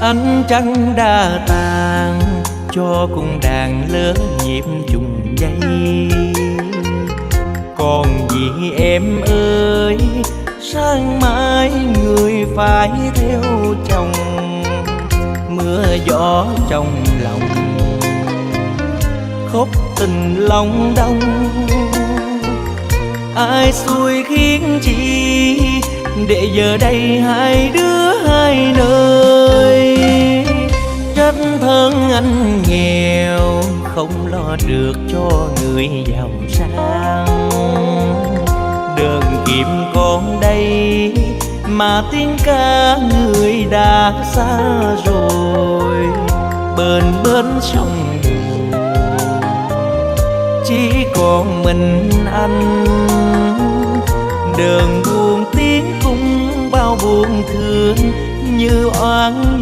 Ánh trăng đã tàn cho cung đàn lỡ nhịp chung dây. Còn gì em ơi, sáng mai người phải theo chồng. Mưa gió trong lòng, khóc tình lòng đông. Ai xui khiến chi để giờ đây hai đứa hai nơi. Trách thân anh nghèo, không lo được cho người giàu sang. Đường kiếm còn đây mà tiếng ca người đã xa rồi. Bên bên sông buồn chỉ còn mình anh. Đường buồn tiếng cũng bao buồn thương, như oán